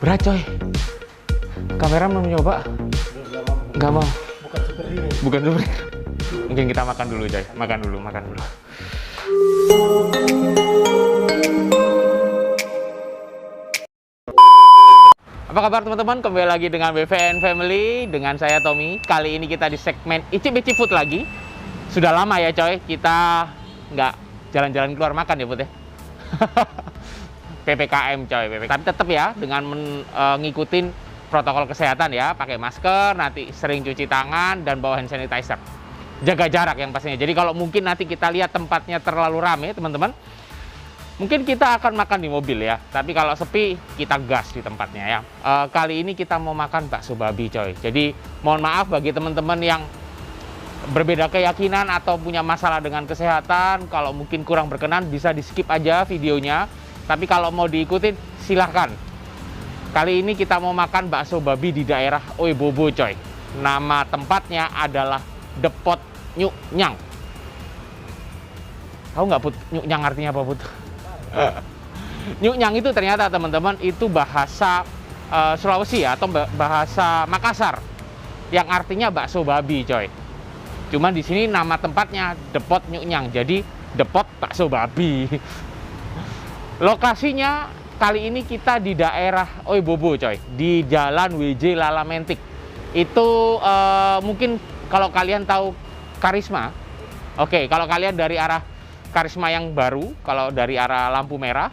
Berat coy. Kamera mau nyoba? Nggak mau. Bukan super ini. Bukan super. Mungkin kita makan dulu coy. Makan dulu. Apa kabar teman-teman? Kembali lagi dengan BVN Family, dengan saya Tommy. Kali ini kita di segmen icip-icip food lagi. Sudah lama ya coy, kita nggak jalan-jalan keluar makan ya Put ya. PPKM coy, tapi tetap ya dengan ngikutin protokol kesehatan ya, pakai masker, nanti sering cuci tangan dan bawa hand sanitizer. Jaga jarak yang pastinya. Jadi kalau mungkin nanti kita lihat tempatnya terlalu rame teman-teman, mungkin kita akan makan di mobil ya. Tapi kalau sepi, kita gas di tempatnya ya. Kali ini kita mau makan bakso babi coy. Jadi mohon maaf bagi teman-teman yang berbeda keyakinan atau punya masalah dengan kesehatan, kalau mungkin kurang berkenan bisa di skip aja videonya. Tapi kalau mau diikutin silahkan. Kali ini kita mau makan bakso babi di daerah Oebobo coy. Nama tempatnya adalah Depot Nyuk Nyang. Tahu nggak Put, Nyuk Nyang artinya apa Put? Nyuk Nyang itu ternyata teman-teman itu bahasa Sulawesi ya, atau bahasa Makassar yang artinya bakso babi coy. Cuman di sini nama tempatnya Depot Nyuk Nyang, jadi Depot bakso babi. Lokasinya kali ini kita di daerah Oebobo coy, di Jalan WJ Lalamentik. Itu mungkin kalau kalian tahu Karisma, oke, kalau kalian dari arah Karisma yang baru, kalau dari arah lampu merah,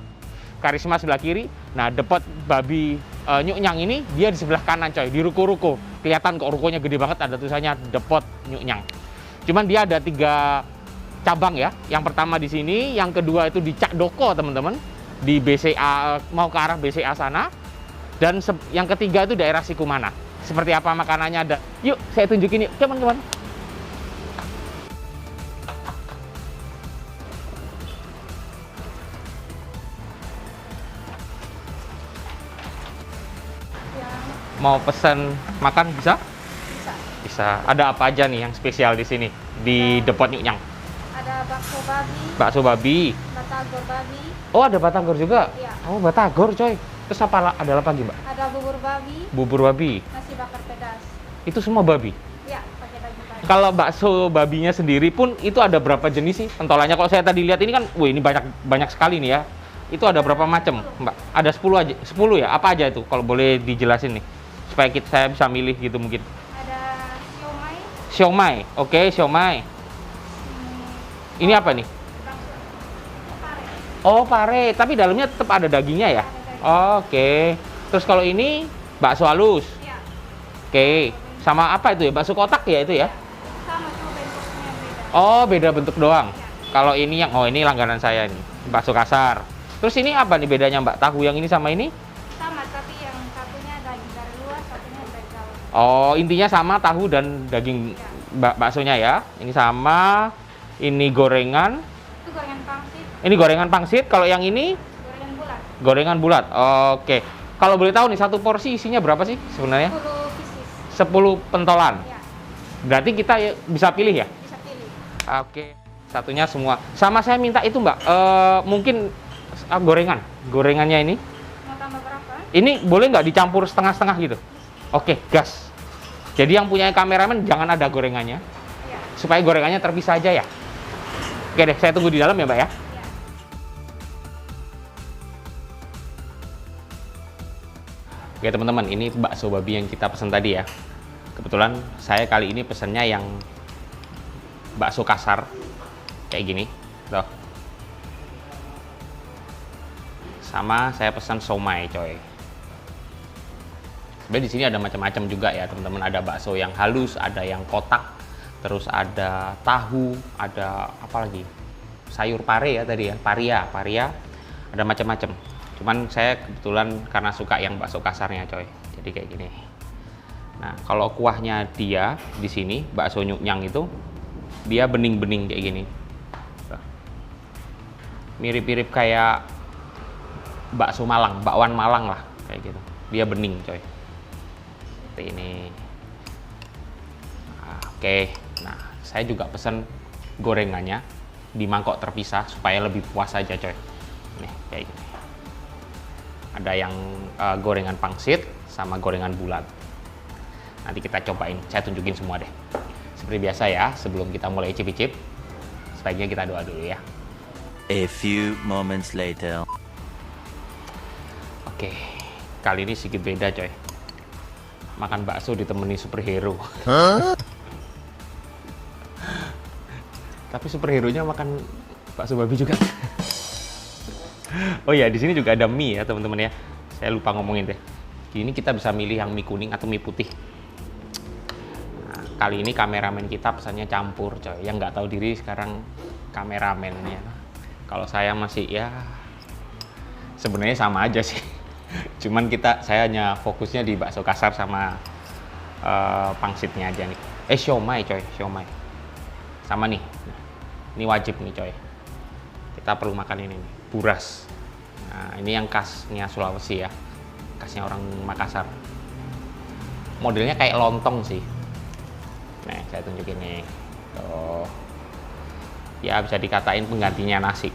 Karisma sebelah kiri. Nah, Depot babi Nyuk Nyang ini dia di sebelah kanan coy, di ruko-ruko. Kelihatan kok rukonya gede banget, ada tulisannya Depot Nyuk Nyang. Cuman dia ada 3 cabang ya. Yang pertama di sini, yang kedua itu di Cak Doko teman-teman, di BCA, mau ke arah BCA sana, dan yang ketiga itu daerah Sikumana. Seperti apa makanannya ada. Yuk, saya tunjukin yuk, teman-teman. Mau pesan makan bisa? Bisa. Ada apa aja nih yang spesial di sini di Depot Nyuk Nyang? Ada bakso babi. Bakso babi. Batagor babi. Oh, ada batagor juga? Iya. Oh, batagor coy. Terus ada apa lagi, Mbak? Ada bubur babi. Bubur babi. Nasi bakar pedas. Itu semua babi? Iya, pakai daging babi. Kalau bakso babinya sendiri pun itu ada berapa jenis sih pentolannya? Kalau saya tadi lihat ini kan, wih ini banyak sekali nih ya. Itu ada berapa macam, Mbak? Ada 10 aja. 10 ya? Apa aja itu? Kalau boleh dijelasin nih. Supaya saya bisa milih gitu mungkin. Ada siomay. Siomay. Oke, siomay. Ini apa nih? Pare. Oh, pare. Tapi dalamnya tetap ada dagingnya ya? Oke. Terus kalau ini bakso halus. Iya. Oke. Sama apa itu ya? Bakso kotak ya itu ya? Sama, cuma bentuknya beda. Oh, beda bentuk doang. Kalau ini ini langganan saya nih, bakso kasar. Terus ini apa nih bedanya Mbak? Tahu yang ini sama ini? Sama, tapi yang satunya daging dari luar, satunya dari dalam. Oh, intinya sama tahu dan daging baksonya ya. Ini sama. Ini gorengan. Itu gorengan pangsit. Ini gorengan pangsit. Kalau yang ini Gorengan bulat. gorengan bulat. Oke. Kalau boleh tahu nih satu porsi isinya berapa sih sebenarnya? 10 pieces. 10 pentolan. Iya. Berarti kita bisa pilih ya? Bisa pilih. Oke. Satunya semua. Sama saya minta itu Mbak. Mungkin gorengannya ini. Mau tambah berapa? Ini boleh nggak dicampur setengah-setengah gitu? Oke, gas. Jadi yang punya kameramen jangan ada gorengannya. Iya. Supaya gorengannya terpisah aja ya. Oke deh, saya tunggu di dalam ya Mbak ya. Iya. Oke teman-teman, ini bakso babi yang kita pesan tadi ya. Kebetulan saya kali ini pesannya yang bakso kasar. Kayak gini. Tuh. Sama saya pesan somai coy. Sebenarnya di sini ada macam-macam juga ya teman-teman. Ada bakso yang halus, ada yang kotak. Terus ada tahu, ada apa lagi? Sayur pare ya tadi ya, paria, ada macam-macam. Cuman saya kebetulan karena suka yang bakso kasarnya coy. Jadi kayak gini. Nah, kalau kuahnya dia di sini bakso Nyuk Nyang itu dia bening-bening kayak gini. Mirip-mirip kayak bakso Malang, bakwan Malang lah kayak gitu. Dia bening coy. Seperti ini. Oke. Nah, saya juga pesen gorengannya di mangkok terpisah supaya lebih puas aja coy. Nih, kayak gini. Ada yang gorengan pangsit sama gorengan bulat. Nanti kita cobain, saya tunjukin semua deh. Seperti biasa ya, sebelum kita mulai icip-icip, sebaiknya kita doa dulu ya. A few moments later. Oke, kali ini sedikit beda coy. Makan bakso ditemani superhero. Tapi superhero-nya makan bakso babi juga. Oh ya, di sini juga ada mie ya teman-teman ya. Saya lupa ngomongin deh. Ini kita bisa milih yang mie kuning atau mie putih. Nah, kali ini kameramen kita pesannya campur coy. Yang nggak tahu diri sekarang kameramennya. Kalau saya masih ya sebenarnya sama aja sih. Cuman saya hanya fokusnya di bakso kasar sama pangsitnya aja nih. Siomay coy, siomay. Sama nih. Ini wajib nih coy. Kita perlu makan ini nih, buras. Nah, ini yang khasnya Sulawesi ya. Khasnya orang Makassar. Modelnya kayak lontong sih. Nah, saya tunjukin nih. Tuh. Ya bisa dikatain penggantinya nasi.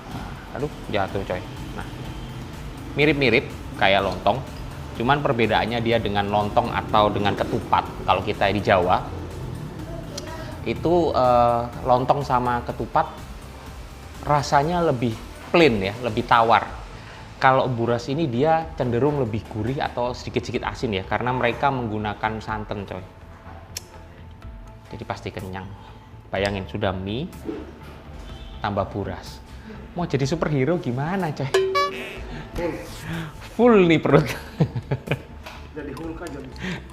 Nah, aduh, jatuh coy. Nah, mirip-mirip kayak lontong. Cuman perbedaannya dia dengan lontong atau dengan ketupat. Kalau kita di Jawa, itu lontong sama ketupat rasanya lebih plain ya, lebih tawar. Kalau buras ini dia cenderung lebih gurih atau sedikit-sedikit asin ya, karena mereka menggunakan santan coy. Jadi pasti kenyang. Bayangin, sudah mie tambah buras. Mau jadi superhero gimana coy? Full nih perut. Jadi Hulk aja.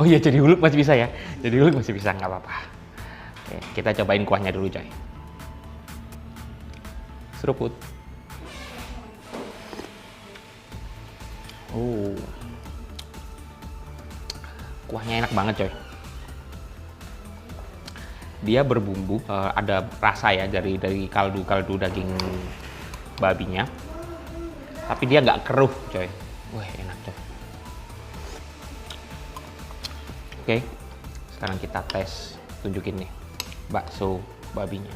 Oh iya, jadi Hulk masih bisa ya. Jadi Hulk masih bisa, nggak apa-apa. Oke, kita cobain kuahnya dulu coy. Seruput. Kuahnya enak banget coy. Dia berbumbu, ada rasa ya dari kaldu daging babinya. Tapi dia nggak keruh coy. Wah, enak coy. Oke, sekarang kita tes, tunjukin nih bakso babinya.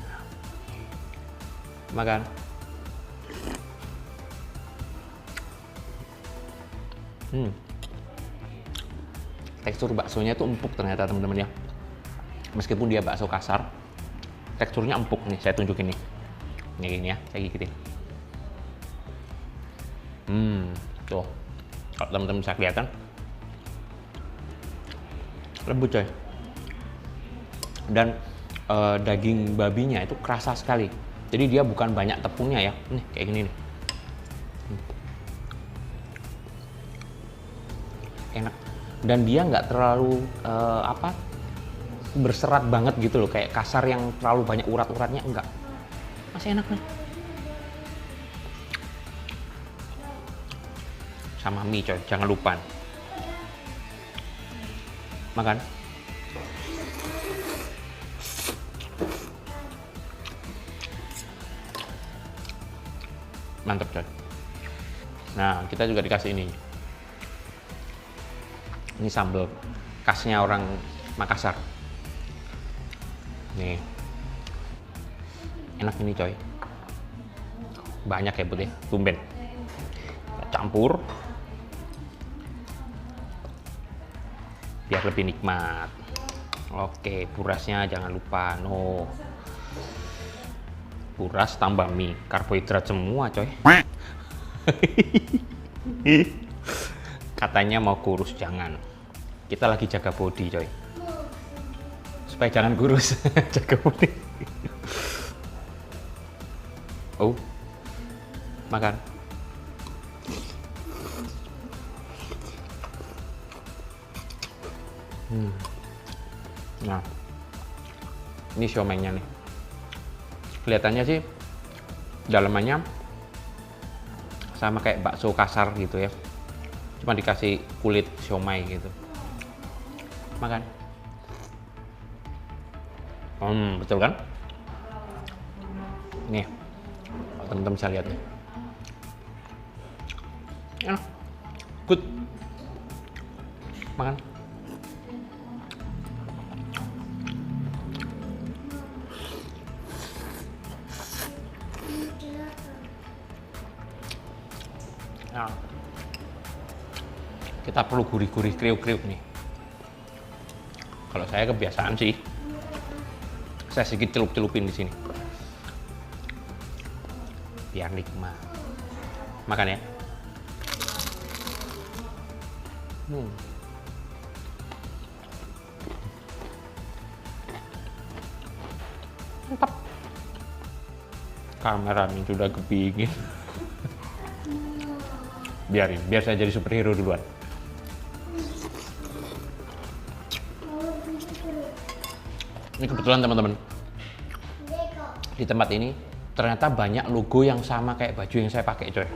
Makan. Tekstur baksonya tuh empuk ternyata teman-teman ya. Meskipun dia bakso kasar, teksturnya empuk nih. Saya tunjukin nih. Ini gini ya, saya gigitin. Tuh. Kalau teman-teman bisa kelihatan, lembut coy. Dan daging babinya itu kerasa sekali. Jadi dia bukan banyak tepungnya ya. Nih kayak gini nih. Enak. Dan dia nggak terlalu berserat banget gitu loh, kayak kasar yang terlalu banyak urat-uratnya, enggak. Masih enak nih. Sama mie coy, jangan lupa. Makan. Mantap coy. Nah, kita juga dikasih ini. Ini sambal khasnya orang Makassar. Nih. Enak ini coy. Banyak ya putih, tumben. Kita campur. Biar lebih nikmat. Oke, burasnya jangan lupa. No. Buras tambah mie, karbohidrat semua coy. Katanya mau kurus, jangan. Kita lagi jaga body coy. Supaya jangan kurus, jaga body. Oh, makan. Nah, ini siomaynya nih. Kelihatannya sih dalamannya sama kayak bakso kasar gitu ya, cuma dikasih kulit siomay gitu. Makan. Betul kan? Nih, teman-teman bisa lihat nih. Enak, good. Makan. Nah, kita perlu gurih-gurih, kriuk-kriuk nih. Kalau saya kebiasaan sih, saya sedikit celup-celupin di sini. Biar nikmat. Makan ya. Mantap. Kamera ini sudah kepingin. Biarin, biar saya jadi superhero duluan. Ini kebetulan teman-teman, di tempat ini ternyata banyak logo yang sama kayak baju yang saya pakai, coy.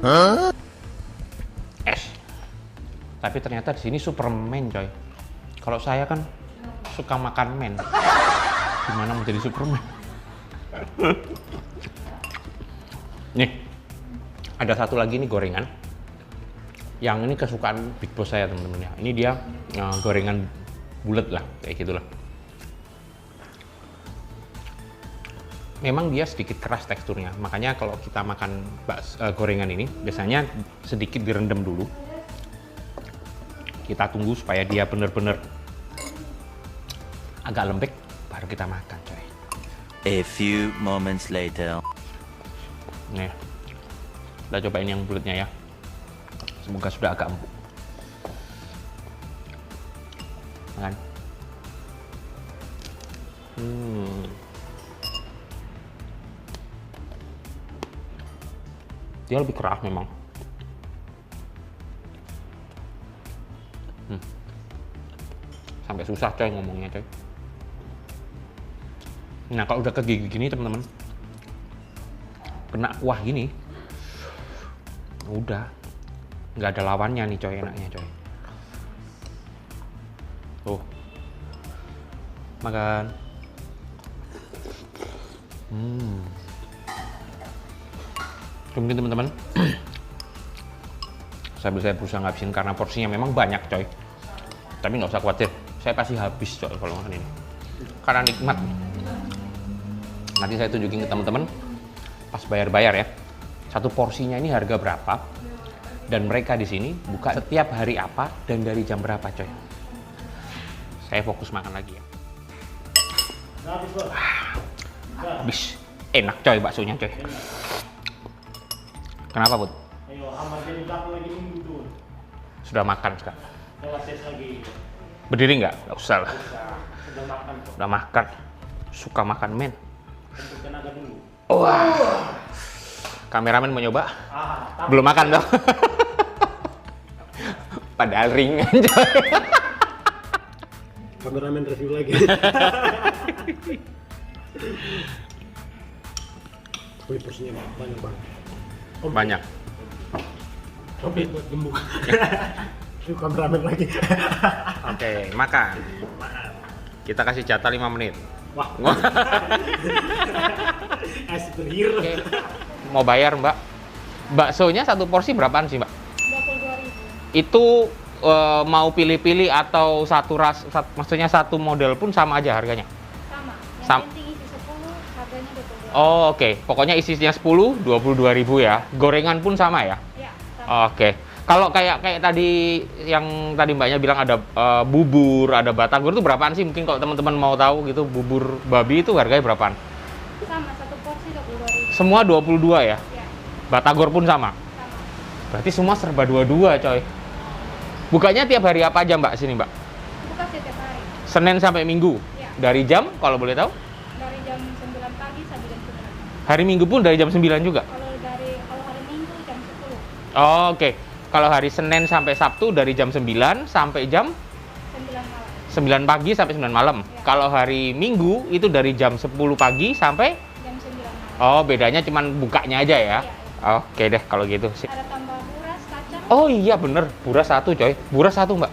S. Tapi ternyata di sini Superman, coy. Kalau saya kan suka makan men. Gimana menjadi Superman? Nih, ada satu lagi nih gorengan. Yang ini kesukaan Big Boss saya, teman-teman ya. Ini dia gorengan bulat lah, kayak gitulah. Memang dia sedikit keras teksturnya, makanya kalau kita makan gorengan ini biasanya sedikit direndam dulu. Kita tunggu supaya dia benar-benar agak lembek, baru kita makan, coy. A few moments later. Nih, kita cobain yang bulatnya ya. Semoga sudah agak empuk. Makan. Dia lebih keras memang. Sampai susah, coy, ngomongnya, coy. Nah, kalau udah kegigit gini, teman-teman, kena kuah gini, udah nggak ada lawannya nih, coy, enaknya, coy. Tuh, makan. Mungkin teman-teman, saya berusaha ngabisin karena porsinya memang banyak, coy. Tapi nggak usah khawatir, saya pasti habis, coy, kalau makan ini. Karena nikmat. Nanti saya tunjukin ke teman-teman pas bayar-bayar ya. Satu porsinya ini harga berapa? Dan mereka di sini buka setiap hari apa dan dari jam berapa, coy. Saya fokus makan lagi ya. Habis. Enak, coy, baksonya, coy. Kenapa, Bud? Ayo, amat jadi belakang lagi nunggu tuh. Sudah makan sekarang. Kalau ses lagi. Berdiri nggak? Nggak usah lah. Sudah makan kok. Udah makan. Suka makan, men. Untuk tenaga dulu. Wah. Kameramen mau nyoba? Belum makan dong. Padahal ringan, coy. Kameramen review lagi. Wih, porsinya banyak banget. Banyak. Sampai buat gembuk. Itu kameramen lagi. Oke, makan. Kita kasih jatah 5 menit. Wah. Superhero. Oke. Mau bayar, Mbak? Baksonya satu porsi berapaan sih, Mbak? 22.000. Itu mau pilih-pilih atau maksudnya satu model pun sama aja harganya? Sama. Yang Sam- penting isi 10, harganya 22.000. Oh, oke. Pokoknya isinya 10, 22.000 ya. Gorengan pun sama ya? Ya, sama. Oke. Kalau kayak tadi yang tadi Mbaknya bilang ada bubur, ada batagor itu berapaan sih? Mungkin kalau teman-teman mau tahu gitu, bubur babi itu harganya berapaan? Sama, satu porsi 22.000. Semua 22 ya? Ya, Batagor pun sama? sama. Berarti semua serba 22, coy. Bukanya tiap hari apa aja, Mbak, sini, Mbak? Buka setiap hari. Senin sampai Minggu? Ya. Dari jam, kalau boleh tahu? Dari jam 9 pagi sampai jam 9. Hari Minggu pun dari jam 9 juga? Kalau hari Minggu jam 10. Oh, oke. Kalau hari Senin sampai Sabtu dari jam 9 sampai jam 9 malam. 9 pagi sampai 9 malam. Ya. Kalau hari Minggu itu dari jam 10 pagi sampai Jam 9 malam. oh, bedanya cuman bukanya aja ya. Ya. Oke deh kalau gitu. Sip. Ada tambah buras, kacang. Oh iya bener, buras satu, coy. Buras satu, Mbak.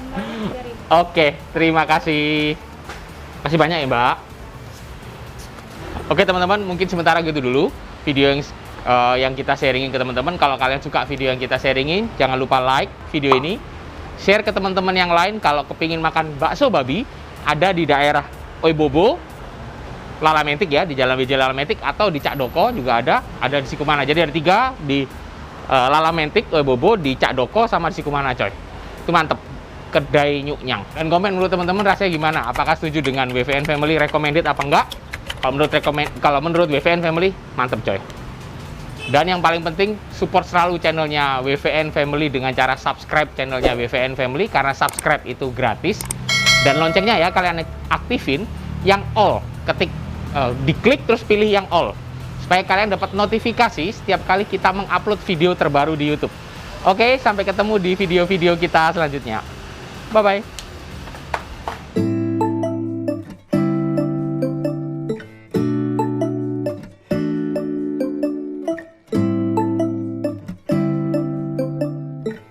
Tambah 3.000. Oke, terima kasih. Masih banyak ya, Mbak. Oke teman-teman, mungkin sementara gitu dulu video yang kita sharingin ke teman-teman. Kalau kalian suka video yang kita sharingin, jangan lupa like video ini, share ke teman-teman yang lain. Kalau kepingin makan bakso babi, ada di daerah Oibobo, Lalametik ya, di Jalan WJ Lalametik, atau di Cak Doko juga ada di Sikumana. Jadi ada 3 di Lalametik, Bobo, di Cak Doko, sama di Sikumana coy. Itu mantep, kedai Nyuknyang. Dan komen menurut teman-teman rasanya gimana? Apakah setuju dengan WVN Family recommended apa enggak? Kalau menurut WVN Family mantep coy. Dan yang paling penting, support selalu channelnya WVN Family dengan cara subscribe channelnya WVN Family, karena subscribe itu gratis. Dan loncengnya ya kalian aktifin yang all, diklik terus pilih yang all, supaya kalian dapat notifikasi setiap kali kita mengupload video terbaru di YouTube. Oke, sampai ketemu di video-video kita selanjutnya. Bye-bye.